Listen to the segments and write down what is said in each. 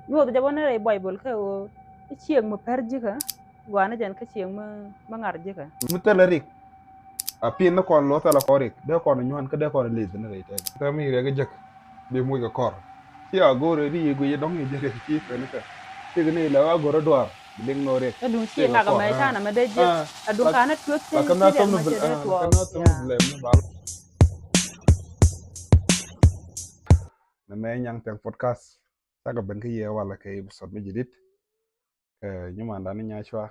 nyo da jabon re bible ka o chieng mo perjika gwana jan ka chieng ma ngarjika mutalarik a pin na kon lo tala korik de kon nyuan ka de kon liz na re te ta mi re ga jak bi mu ga kor ti a gore ri gu ye dong ye jere ti fe na ka ti ne la ga gore dwar ding no rek adun ti chieng ga aga kor mai ha sana ma de jek ha adun la kana tuot la te kana tom tidel no ma chede la tuo kana tom no ya blem na ba na me nyang teng podcast ta ga ben ka ye wala ke episode mi jidit nyuma nda ni nya chwa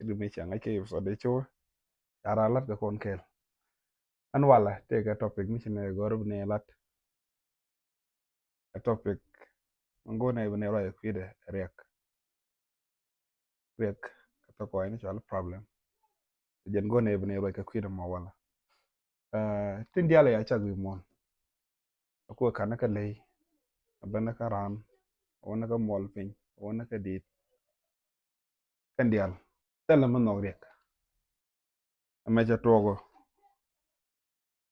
du me changa ke episode de cho ara lat ga kon kel an wala te ga topic mi chine gore ne lat a topic ngone bene ra ku de rek rek to ko ni chal problem jen ngone bene ra ka ku de mo wala tin diala ya chagwi mon ko kana ka lei bana ka ran wona ka mol pin wona ka dit kan dial tala man no rek me ja togo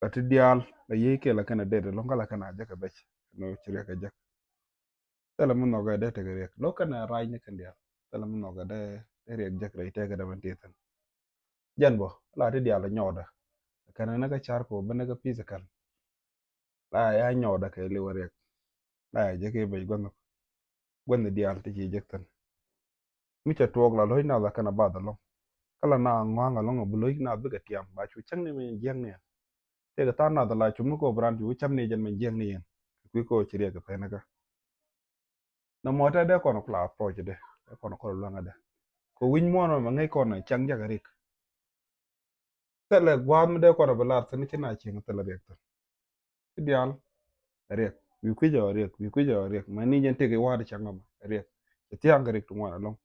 ati dial la yeke la kana de lo ngala kana jaka bech no chire ka jak tala man no ga de te rek lo kana rai ne kan dial tala man no ga de rek jak rai te ga da man titan jan bo la ti dial nyoda kana na ka char ko bana ka pisa kan la ya nyoda ka le warek la ya jake bai gwanna dial ti ji jak tan mi cha tuok la loy na la kana ba da long kala na ngwanga long bu loy na bu ga tiam ba chu chang ne men jeng ne te ga ta na da la chu mu ko bran chu cham ne jen men jeng ne yen ku ko chire ga pe na ga na mo ta de kono kla approach de kono ko lo ngada ko win mo no ma ngai kono chang ja ga rik tele gwa mu de kono bala tan ti na chi ngata la rek tan dial rek wi ku jo rek ma ni jen te ga wa de chang ma rek ti ang ga rek tu mo na long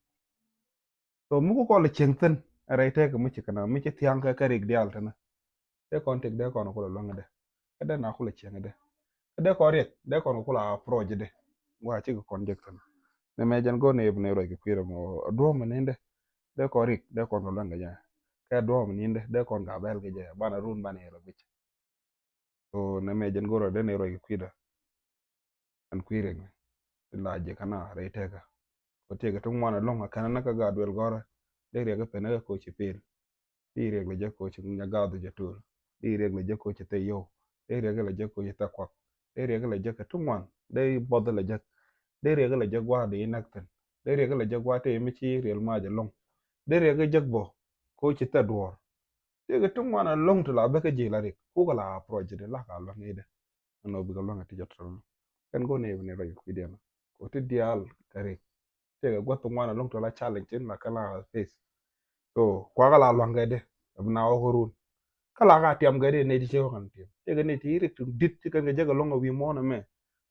to mu ko le cheng tan rai te ga mu chi kana mi chi tiang ka rek dial tan de kon tek de kono ko lo ngada kada na ko le cheng de de ko rek de kono ko la approach de wa chi ko kon jek tan ne me jan go ne ibne ro ke kwira mo do mo nende de ko rik de kon ko langa ja ka do mo nende de kon ga bel ge ja bana run bana ro bich to ne me jan go ro de ne ro ke kwira an kwire ne la je kana re te ga ko te ga tung mana longa kana na ka ga dwel gora de re ga pe na ko chi pil di re ga je ko chi nya ga du je tur di re ga je ko chi te yo de re ga le je ko chi ta kwa de re ga le je ka tung man de bod le je de re ga le je gwa de inak ten de re ga le je gwa te mi chi real ma je long de re ga je bo ko chi ta duor de ga tung mana long to la ba ka je la rik ku ga la project de la ka lo ngi de no bi ga lo ngati jot ron kan go ne ne ra ku de na ko te dial ka rik te ga go tung mana long to la challenge la kala face so kwa ga la lo ngi de na o horun kala ga tiam ga de ne di che kan tiam te ga ne ti rik tu dit ti kan ga je ga lo wi mo na me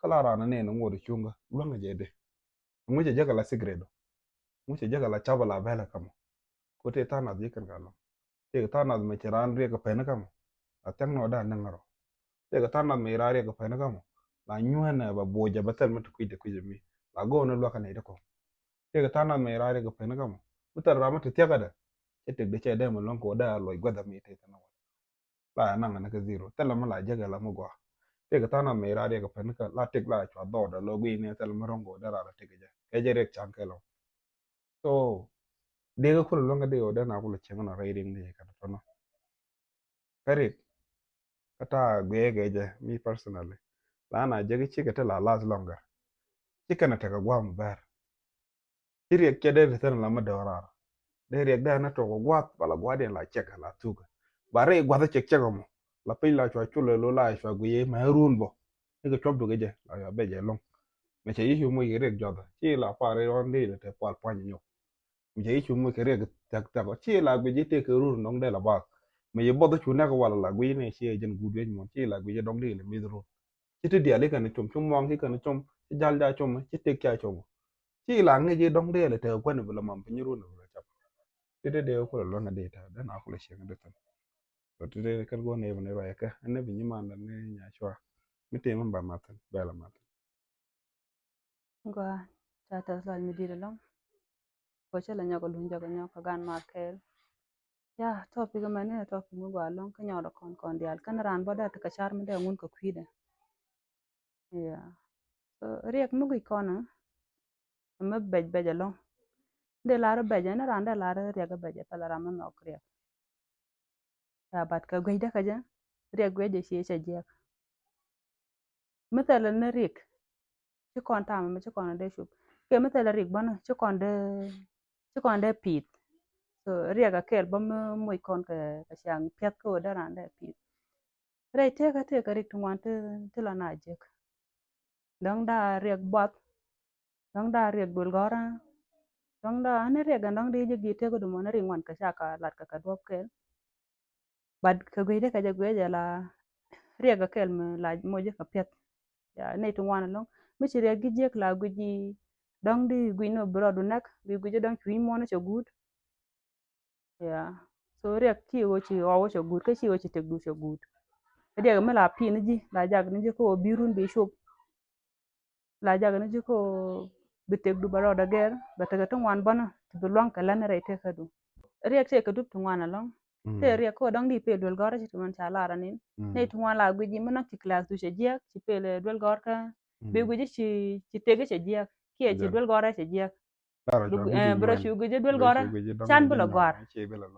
kala ra na ne no ngoro chunga lo ngi je de mu je ga la sigredo mu je ga la chabala bela kam ko te ta na je kan ga lo te ga ta na me chiran rie ga pe na kam a tang no da nang ro te ga ta na me ra rie ga pe na kam la nyua na ba bo ja batal mata ku je mi la go na lo ka ne de ko te ga ta na me ra rie ga pe na kam mutar ra mata te ga da te te de che de mo lon ko da lo ga da mi te ta na la na na ka zero te la ma la je ga la mo go te ga ta na me ra rie ga pe na ka la te la chwa do da lo gwi ne te la mo rongo da ra te ga je ke je rek chan ke lo so de ga ko lo nga de o da na ko le chen na ra ring de ka to no kare kata gwegeje mi personally lana jegi chikete la las longer chikana taka gwam ber chiriek chede reten la madorar de riek da na to gwat bala gwade la cheka la tuga bare gwada chek cheka mo la pin la chwa chule lo la chwa gwe ma run bo ni ko chobdo geje la ya beje long me che yihu mo yirek joda chi la pare on de te pal pan nyo me che yihu mo kere tak tak chi la gwe te ke run nong de la ba me ye bodo chuna ko wala la gwe ne chi jen gudwe mo chi la gwe dong de le mi chỉ ti dia le kan chum chum mong ki kan chum ci jal ja chum ci tek cha chum ci la nge je dong de le te ko ne bula mam pinyu ne bula chap ti de ko lo na de ta da na ko le shen de tan to ti de kan go ne ne ba ka ne bi ni man ne nya chwa mi te man ba ma tan ba la ma gwa ta sal mi dire long ko chala nyako lunja ko nyako gan ma kel ya topic ma ne topic mo gwa long ka nyoro kon dial kan ran boda ta ka char mi de ngun ko kwide ya so riek mu gi kona me bej long de lar bej ne ran de lar riek bej pa lar ma nok riek ya bat ka gwej de ka je riek gwej de shi che je مثلا ne riek ci kon ta ma ci kon de shup ke مثلا riek bana ci kon de pit so riek a kel bam moy kon ka shang pet ko da ran de pit rei te ka riek twan te la na je dong da riek bot dong da riek dul gora dong da ne riek dong di je gi te ko dum na ri ngwan ka sha ka lat ka dop ke bad ka gwej de ka je gwej la riek a kel ma la mo je ka pet ya ne tu wan long mi ci riek gi je la guji dong di gwi no bro du nak bi guji dong chui mo na cha gut ya so riek ki wo cha gut ka chi wo chi tek du cha gut riek ma la pi ni ji la jag ni ji ko birun bi shup la jag ni ji ko bi tek du baro da ger ba ta tu wan bana tu bi long ka lan re te ka du riek te ka du tu wan long te riek ko dong di pe dol gora ci tu man cha la ranin ne tu wan la guji ma nak ci class du cha je ci pe le dol gor ka bi guji ci tege cha je ki ci dol gora cha je bro chu guji dol gora chan bu la gor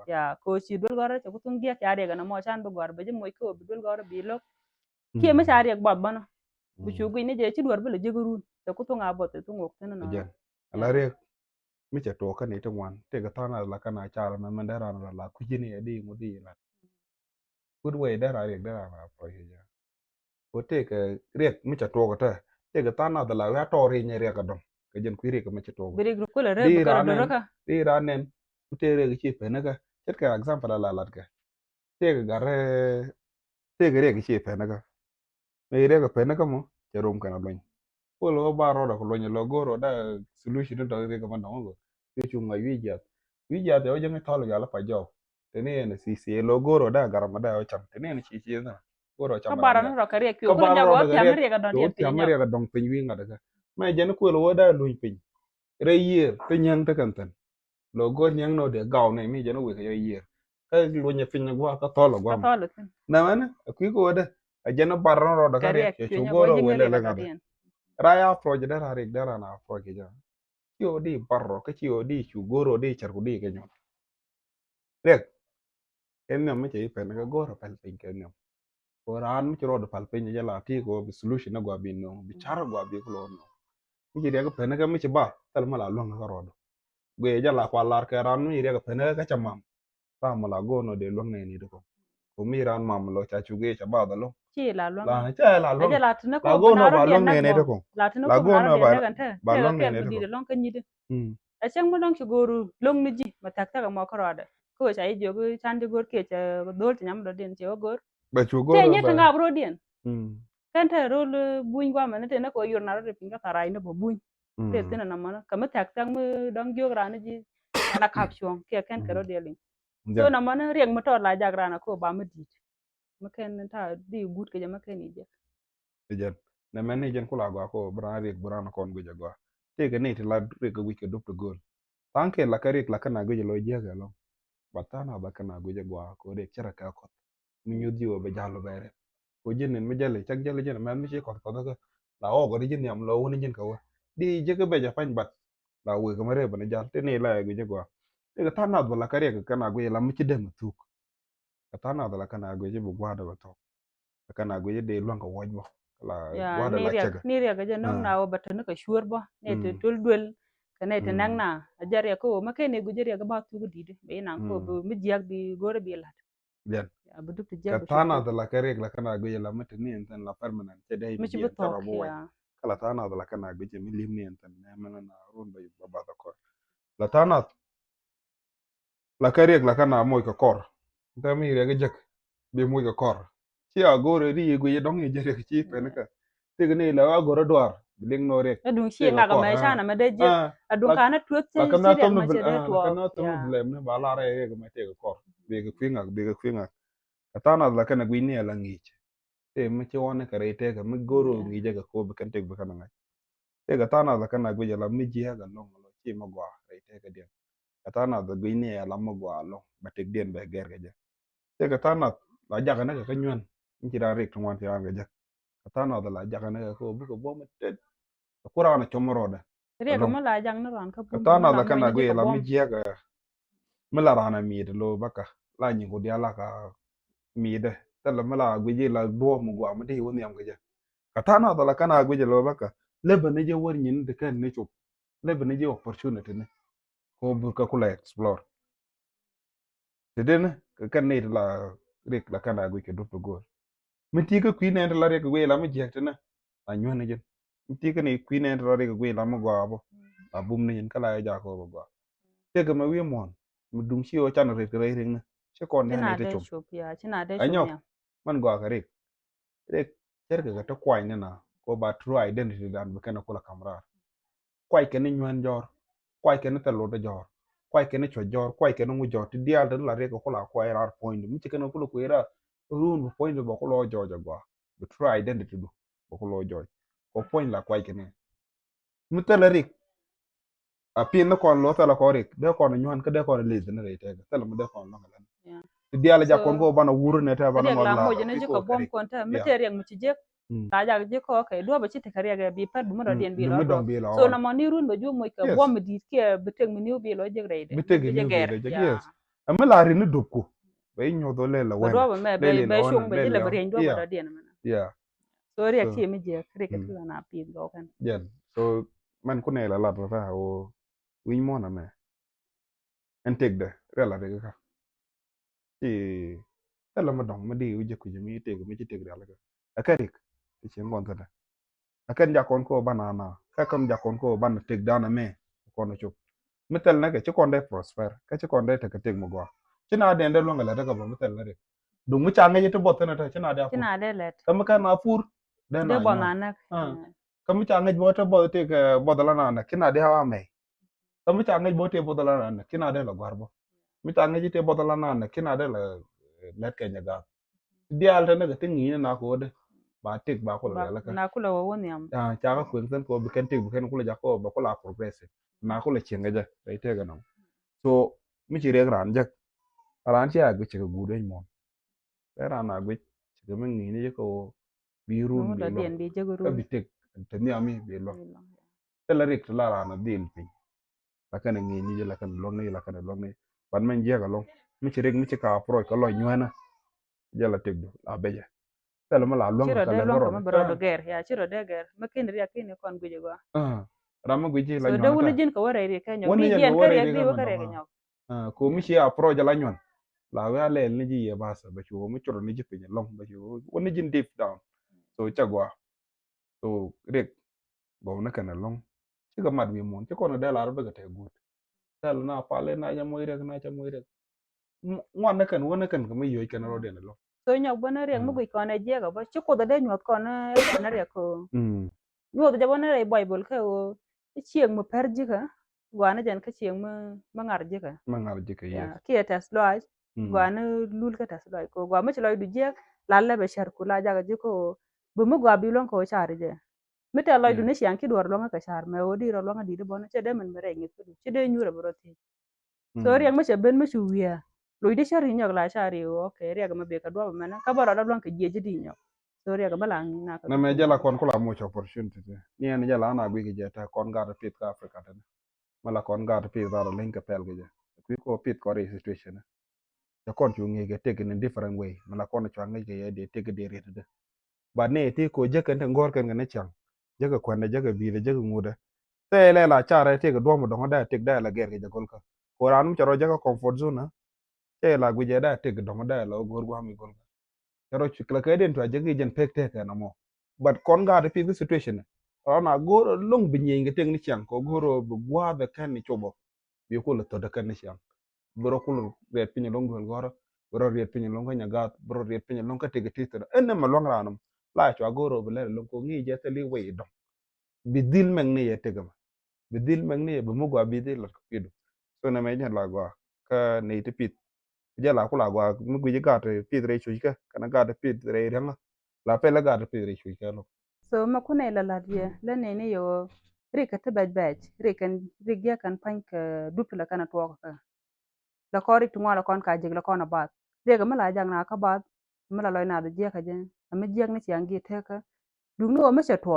ya ko ci dol gora ci kutun giyak ya rega na mo chan bu gor ba je moy ko bi dol gora bi lo ki ma cha reg bob bana bu chu guji ne je ci dor bu la je gurun da kutun a bot tu ngok tan na ala riek mi cha to ka ne te wan te ga ta na la kana chara na man dara na la ku jini edi ngudi la good way dara riek dara na pro ya ko te ka riek mi cha to ka te ga ta na da la ya to ri ne riek ka dom ka jen ku riek mi cha to bi rig ko la re bu ka do ka di ranen ku te riek chi pe na ka chet ka example la lat ka te ga gare te ga riek chi pe na ka me riek pe na ka mo cha rom kana loñ ko lo ba ro da ko loñ lo go ro da solution do riek ma no go te chu nga wi ja te o jeng tolo ya la pa jo te ne ne si lo go ro da garama da o cham te ne chi na go ro cham ka bara no ka riek ka ko ba ja ro go da ti am riek riek don to yen ti am pe riek dong pin wi nga da ma jen ko lo da luñ pin re yer te nyang te kan tan lo go nyang no de gaw ne mi jen wi ka yer ka lu nya pin na gwa ka tolo gwa ka tolo na mana ku ko da a jen bar ro da ka riek riek chu nya go go ro jing we le riek nga don da yen raya proje da riek da na proje ja chi o di barro ka chi o di chu go ro di char ku di ke nyo riek en nyam che pe na go ro pel pin ke nyam ko ran mi ro do pal pin ja la ti ko bi solution na gwa bi no bi chara gwa bi ko no mi je ga pe na ga mi che ba tal ma la lo nga ro do gwe ja la kwa lar ke ran mi re ga pe na ga chamam ta ma la go no de lo ne ni do ko mi ran mam lo cha chu ge cha ba da lo chi la long la cha la lo aja la tne la ko go no bnaro ba lo dien nak ne ne bo do ko la tne la ko go bnaro no dien ba nak ante ba te lo ga ne kel ne mu do di ko de long ka nyide a chang mo long goro long ni ji ma tak tak mo ko rode ko cha i jogo chan de gor ke cha dol ti nyam do dien che gor ba chu go te ro nye ba tanga bro dien mm kan te ro buin gwa ma ne te na ko yor na ro de pinga tarai ne bo buin te mm tena na mana ka ma tak tak mo dong jog rana ji ana kap chuong ke ken ke ro de lin so ja na mana rieng mo to la jag rana ko ba ma di ma ken ta di but ke ma ken ije jen na men ni jen kula gwa ko bra ri bra na kon guja gwa te ga ni te la ri ga wike dup to gol tanke la karik la kana guja lo je ga lo batana ba kana guja gwa ko de chara ka ko mi nyudi wo be jalo bere ko jinen mi jale chak jale jen men mi che ko ga la o go jin yam lo woni jin ka wa di je ga be ja pan bat la we ga mare bana jal te ne la guja gwa te ga tana ba la karik kana guja la mi ci dem tuk ka tana da la kana guja bu gwa da ba to kana guja de lo ga wajbo la ya gwa da la chega ni riek aja nong na wo bata ne ka shuor bo ne te tul dwel ka ne te nang na ajar ya ko ma ke ne gujer ya ba tu di de be nan ko bu mi jiak bi gore bi lat bien ya bu dup ti jiak bu katana shukru da la karek la kana gwe la mata ni enten la permanent te dai mi mi ci bu bien tara tok bo wan ya kala tana da la kana gwe mi lim ni enten ne mena na run bai baba da ko la tana la karek la kana moy ka kor da mi re ga jek bi moy ka kor ci a gore ri gwe dong ni jere ci pe ka te ne la wa gore doar biling no rek na dung shi te ka nga ga kor mai sha na ma de jiek ah a dung la kana tuot la ci kana riek tom no ma ce de la tuot kana tom no ya blem ne ba la re ga ma te ka kor be ga kwinga katana la kana gwe ni la ngi te mi ci wone kare te ga mi goro ya ngi jaga ko be kan te be kan ngai te ga tana da kana gwe la mi ji ga long lo ci ma gwa re te ga den ga tana da gwe ni la ma gwa lo ba te den be ger ga ja te ga tana la jaga na ga nyun mi ci da rek twan ti ga ja ga tana da la jaga na ga ko bu ko bo ma te ko ra na chomro da ria ga mala jang na ran ka ka pum ta na mala la mo kana ina gwe je ka la mi bom je ga mi la rana mi de lo baka la nyi ko dia la ka mi de ta la mala gwe je la do mu gwa mu de woni am ga ka ta na la kana gwe je lo baka le ba ne je wor nyin de kan ne chup le ba ne je opportunity ne ko bu ka kula explore de den ka kan ne la rek la kana gwe ke do to go mi ti ka kwi ne la rek gwe la mi je ta na a nyo ne je mi ti ka ne kwi ne la rek gwe la mu gwa bo a bum ne kala ya ja ko bo gwa te ga ma wi mon mu dum shi o chan rek re ring na she kon ne ne china te de chum shop ya china de shop anyok ya man gwa ka rek cer ga ta kwai ne na ko ba true identity dan be kana kula kamra kwai ke ne nywan jor kwai ke ne ta lo de jor kwai ke ne cho jor kwai ke ne ngu jor ti dial de la re ko kula kwai rar point mi ti kana kula ko era run point bo ko lo jo gwa be true identity do bo ko lo jo ko point la kwai ke ne mi ta la rik a pin na kon lo ta la ko rik de kon nywan ke de kon le de ne re te ga ta la mo de kon lo ngala yeah ti dial ja kon so go bana wuru ne ta bana ria ngod la la mo la ne ki je ka ko ka bom rik kon ta ya mete ria mu ci je la ja je ko ke do ba ci te kariya ga bi par bu mo do den bi du lo mi to dong bi la so on na mo ni run ba ju mo ka yes bom di ke beteng mi ni bi lo je re de bitege bi je new ger bile jag ya yes amma lari ni dukku bay nyodo le la ba do wena ba me le la be ona shung ba le je la la ba ya ren do ba iya do den mana iya so ria so ki mi je kre ka mm tu na pi go kan jen so man ku ne la la ta o wi mo na me en tek de rela de ka ti tala ma dong ma di uje ku mi tek mi ti tek rela ka akarik ti chen gon ta akan ja kon ko banana ka kam ja kon ko ban tek dana me ko no chup metal na ke ci kon de prosper ka ci kon de te ka tek mo go ci na de lo ngala daga ba metal na de du mu cha ngi to bot na ta ci na da fu kina de let kam ka na fur de de na bo nyon na nak ah kam cha ngi bo to bo te ka bo da la na kina de ha me kam cha ngi bo te bo da la na kina de la garbo mi cha ngi te bo da la na kina de la let ke nya ga di al ta na ga tin ni na ko de ba tek ba ko ba la ka na kula wo woni am cha ka kwen sen ko bi ken tek bi ken kula ja ko ba ko la progress na ko la chenga ja dai te ga no so mi ci rek ran ja ran ci ag ci ga gude mo ran ag ci ga min ni ko birun no be da lo den bi je ka gurun bitek te ni ami be lo te la rik la rana dil pin la kana ngi ni la kana long ni la kana long ni ban man je ga long mi ci rek mi ci ka pro ka lo nywana jala tek do la beje te la ma la long chiro ka de le lon baro ka ma bro do ger ya chiro de ger ma kin ria kin kon guje go rama gwe la so de nywana woni ta jin ko wore ri ka nyok woni bi yen ga dien ka wore ria ri bi ga wo man ka da ria ga ma nyok ko mi ci a pro jala nyon la wa le ni ji ye basa ba ci wo mi choro ni ji pin long ba ci wo woni jin deep down so chagwa so rek go na kana long ci ga mat wi mon ci ko na de la ba ga te gut dal na pa le na ja moy rek na cha moy rek ngwan na kan wona kan ga mi yoy kan ro de na lo so nyok bona ria mu mm gui ko na je ga ba chi ko de nyot ko na ria ko mm nyot de bona ria bible ka o chieng mu per ji ka gwana jan ka chieng mu ngar ji ka ma ngar ji ka yes ya ki tas lo mm gwana lul ka tas lo ko gwa ma chi lo du je la le be shar ku la ja ga ji ko bu mu gwa bi lon ko char je mita loy du yeah ne siang ki dwar longa ka char me odi ro longa di de bona che de men mere ngi tu che de nyura bro ti so mm riang ma che ben ma chu wiya loy de shar nyok la char yo okay riang ma be ka dwa mena ka baro da longa je ji di nyok so riang ma la na ka na du me ko jala mo kon ko la mo opportunity te ni en jala na gwe ge ta kon ga pit ka africa ta mala kon ga pit da link ka pel ge ku ko pit ko re situation ya kon chu nge ge take in a different way mala kon chu nge ge de take de re de ba ne ti ko je kan ngor kan ne chang je ga kwanda je ga bi de je ga nguda te le la cha re te ga do mo do da te da la ger ge gol ka ko ran mu charo je ga comfort zone na te la gu je da te ga do da la gor gwa mi gol ka charo chu kla ka den to je ga jen pek te ka na mo but kon ga de pi situation na go long bi nge te ni chang ko goro bu gwa da kan ni chobo bi ko le to da kan ni chang bro kul riet pinyi long dwel goro bro riet pinyi long nya gat bro riet pinyi long ka tege tito enne ma long ranum la chwa goro bele long ko ngi je tali we do bidil meng ne ye tege ma bidil meng ne be mugwa bidil la pidu so na me nya la gwa ka ne te pit je la kula gwa mu gwi gat pit re chu ka kana gat pit re renga la pe la gat pit re chu ka lo so ma ku ne la la ye la ne ne yo ri ka te baj baj ri kan ri ya kan pan ka dup la kana to ka la ko ri tu la kon ka jig la kon ba ri ga ma la jang na ka ba ma la loy na de je ka je ma je ni siang gi te ka du no ma che to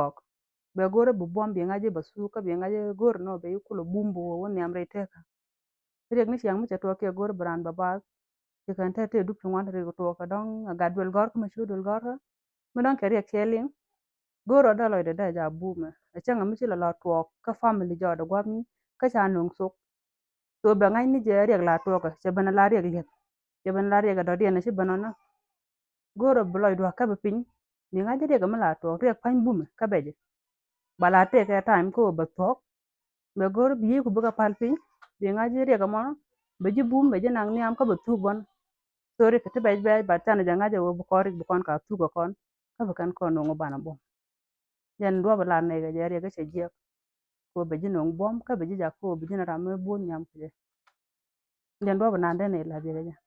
be goro bu bom bi ngaje ba su ka bi ngaje goro no be kulo bumbu won yam re te ka riek ni chiang mu che to ke goro bran ba ba ti kan te te du pin re to ka dong ga dwel gor ma chu dwel gor ma dong ke riek che ling goro da lo de da ja bu me a chang mi chi la to ka family jo da gwa mi ka cha nong sok to be ngai ni je riek la to ka che bana la riek liet che bana la riek do de na chi bana na goro bu lo do ka be pin bi ngaje riek ma la to riek pan bu me ka be je bala te ke time ko ba to be goro bi ku bu ka pal pin bi ngaje riek mo be ji bum be je nang niam ka be tu bon sori ka te be be ba tan ja ngaje wo bu ko ri bu kon ka tu ko kon ka be kan ko no bana bom jan do ba la ne ga je riek che je ko be ji nong bom ka be ji ja ko be ji na ra me bon nyam ke jan do ba nan de ne la je